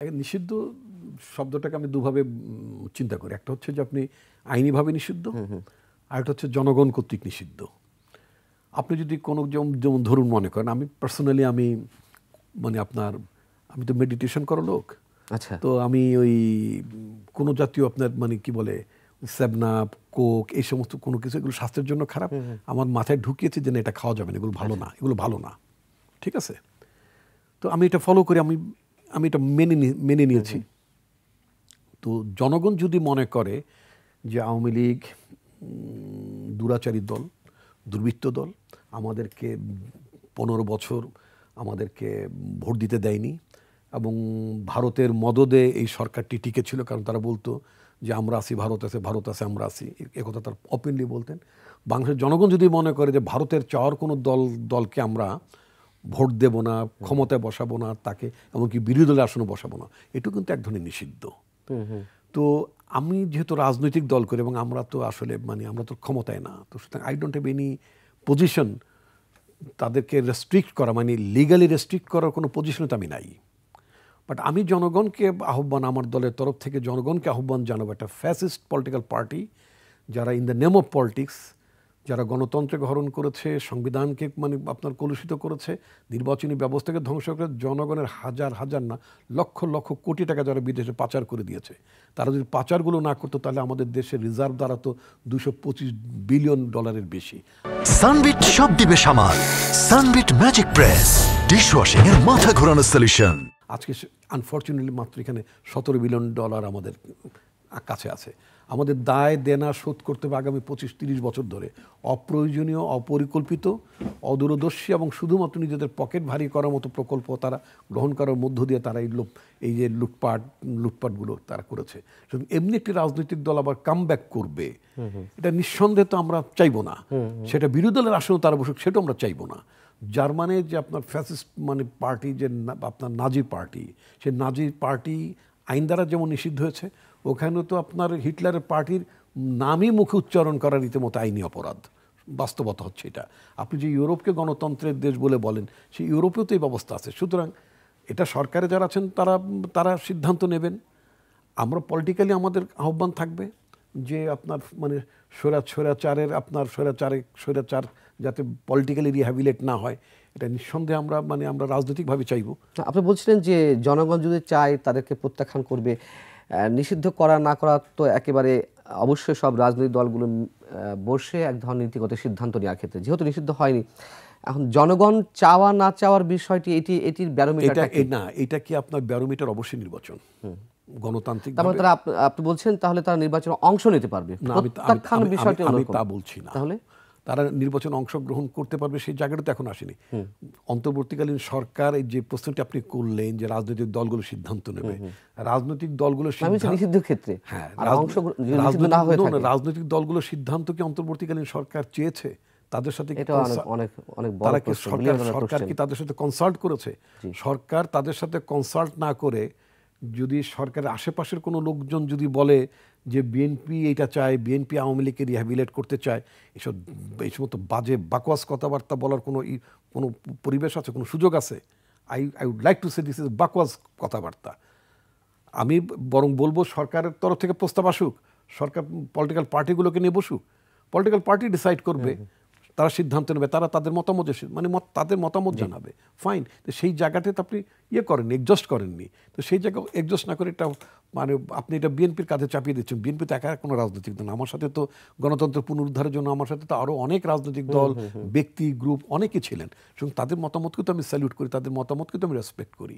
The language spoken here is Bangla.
নিষিদ্ধ শব্দটাকে আমি দুভাবে চিন্তা করি। একটা হচ্ছে যে আপনি আইনিভাবে নিষিদ্ধ, আর একটা হচ্ছে জনগণ কর্তৃক নিষিদ্ধ। আপনি যদি কোনো যেমন ধরুন মনে করেন, আমি পার্সোনালি মানে আমি তো মেডিটেশন করা লোক। আচ্ছা। তো আমি ওই কোনো জাতীয় আপনার মানে কি বলে সেভনাপ, কোক এই সমস্ত কোনো কিছু, এগুলো স্বাস্থ্যের জন্য খারাপ, আমার মাথায় ঢুকিয়েছে যে না এটা খাওয়া যাবে না, এগুলো ভালো না, এগুলো ভালো না। ঠিক আছে, তো আমি এটা ফলো করি, আমি এটা মেনে নিয়েছি। তো জনগণ যদি মনে করে যে আওয়ামী লীগ দুরাচারী দল, দুর্বৃত্ত দল, আমাদেরকে 15 বছর আমাদেরকে ভোট দিতে দেয়নি এবং ভারতের মদদে এই সরকারটি টিকে ছিল, কারণ তারা বলতো যে আমরা আছি, ভারত আছে, ভারত আছে, আমরা আছি, একথা তারা ওপেনলি বলতেন। বাংলাদেশের জনগণ যদি মনে করে যে ভারতের চাওয়ার কোনো দলকে আমরা ভোট দেব না, ক্ষমতায় বসাবো না, তাকে এমনকি বিরোধী দলের আসনে বসাবো না, এটু কিন্তু এক ধরনের নিষিদ্ধ। তো আমি যেহেতু রাজনৈতিক দল করি এবং আমরা তো আসলে মানে আমরা তো ক্ষমতায় না, তো সুতরাং I don't have any position তাদেরকে রেস্ট্রিক্ট করা, মানে লিগালি রেস্ট্রিক্ট করার কোনো পজিশনে তো আমি নাই। বাট আমি জনগণকে আহ্বান, আমার দলের তরফ থেকে জনগণকে আহ্বান জানাবো, একটা ফ্যাসিস্ট পলিটিক্যাল পার্টি যারা in the name of politics, যারা গণতন্ত্রকে হরণ করেছে, সংবিধানকে মানে আপনার কলুষিত করেছে, নির্বাচনী ব্যবস্থাকে ধ্বংস করে জনগণের হাজার হাজার না লক্ষ লক্ষ কোটি টাকা যারা বিদেশে পাচার করে দিয়েছে, তারা যদি পাচারগুলো না করতো তাহলে আমাদের দেশের রিজার্ভ দাঁড়াতো $225 বিলিয়ন বেশি। সানবিট সব দিবে সামাল। সানবিট ম্যাজিক প্রেস ডিশওয়াশিং এর মাথা ঘোরানো সলিউশন। আজকে আনফর্চুনেটলি মাত্র এখানে $17 বিলিয়ন আমাদের কাছে আছে। আমাদের দায় দেনা শোধ করতে হবে আগামী 25-30 বছর ধরে। অপ্রয়োজনীয়, অপরিকল্পিত, অদূরদর্শী এবং শুধুমাত্র নিজেদের পকেট ভারী করার মতো প্রকল্প তারা গ্রহণ করার মধ্য দিয়ে তারা এই যে লুটপাটগুলো তারা করেছে। এমনি একটি রাজনৈতিক দল আবার কাম ব্যাক করবে, এটা নিঃসন্দেহে তো আমরা চাইবো না। সেটা বিরোধী দলের আসনেও তারা বসুক, সেটাও আমরা চাইবো না। জার্মানির যে আপনার ফ্যাসিস্ট মানে পার্টি, যে আপনার নাজি পার্টি, সেই নাজি পার্টি আইন দ্বারা যেমন নিষিদ্ধ হয়েছে, ওখানেও তো আপনার হিটলারের পার্টির নামই মুখে উচ্চারণ করার রীতিমতো আইনি অপরাধ। বাস্তবতা হচ্ছে এটা। আপনি যে ইউরোপকে গণতন্ত্রের দেশ বলে বলেন, সেই ইউরোপেও তো এই ব্যবস্থা আছে। সুতরাং এটা সরকারে যারা আছেন তারা সিদ্ধান্ত নেবেন। আমরা পলিটিক্যালি আমাদের আহ্বান থাকবে যে আপনার মানে স্বৈরাচার যাতে পলিটিক্যালি রিহ্যাবিলেট না হয়, এটা নিঃসন্দেহে আমরা রাজনৈতিকভাবে চাইব। আপনি বলছিলেন যে জনগণ যদি চায় তাদেরকে প্রত্যাখ্যান করবে। নিষিদ্ধ করা না করা তো একেবারে অবশ্যই সব রাজনৈতিক দলগুলো বসে এক ধরনের নীতিগত সিদ্ধান্ত নেওয়ার ক্ষেত্রে, যেহেতু নিষিদ্ধ হয়নি, এখন জনগণ চাওয়া না চাওয়ার বিষয়টি এটির ব্যারোমিটার না, এটা কি আপনার ব্যারোমিটার অবশ্যই নির্বাচন, গণতান্ত্রিক। আপনি বলছেন তাহলে তারা নির্বাচনে অংশ নিতে পারবে? আমি তা বলছি না। তাহলে তারা নির্বাচনে অংশগ্রহণ করতে পারবে সেই জায়গাটা তো এখন আসেনি। অন্তর্বর্তীকালীন সরকার এই যে প্রশ্নটি আপনি করলেন যে রাজনৈতিক দলগুলো সিদ্ধান্ত নেবে, রাজনৈতিক দলগুলো ক্ষেত্রে, হ্যাঁ, রাজনৈতিক দলগুলো সিদ্ধান্ত কি অন্তর্বর্তীকালীন সরকার চেয়েছে? তাদের সাথে সরকার কি তাদের সাথে কনসাল্ট করেছে? সরকার তাদের সাথে কনসাল্ট না করে যদি সরকারের আশেপাশের কোনো লোকজন যদি বলে যে বিএনপি এইটা চায়, বিএনপি আওয়ামী লীগকে রিহ্যাবিলেট করতে চায়, এই সমস্ত বাজে বাকওয়াস কথাবার্তা বলার কোনো পরিবেশ আছে, কোনো সুযোগ আছে? I would like to say this is বাকওয়াস কথাবার্তা। আমি বরং বলবো সরকারের তরফ থেকে প্রস্তাব আসুক, সরকার পলিটিক্যাল পার্টিগুলোকে নিয়ে বসুক, পলিটিক্যাল পার্টি ডিসাইড করবে, তারা সিদ্ধান্ত নেবে, তারা তাদের মতামত জানাবে, ফাইন। তো সেই জায়গাটাতে আপনি করেননি, এক্সজস্ট করেননি। তো সেই জায়গা এক্সজস্ট না করে এটা মানে আপনি এটা বিএনপির কাঁধে চাপিয়ে দিচ্ছেন। বিএনপি তো একা কোনো রাজনৈতিক দল না। আমার সাথে তো গণতন্ত্র পুনরুদ্ধারের জন্য আমার সাথে তো আরও অনেক রাজনৈতিক দল, ব্যক্তি, গ্রুপ অনেকে ছিলেন। সুতরাং তাদের মতামতকে তো আমি স্যালিউট করি, তাদের মতামতকে তো আমি রেসপেক্ট করি।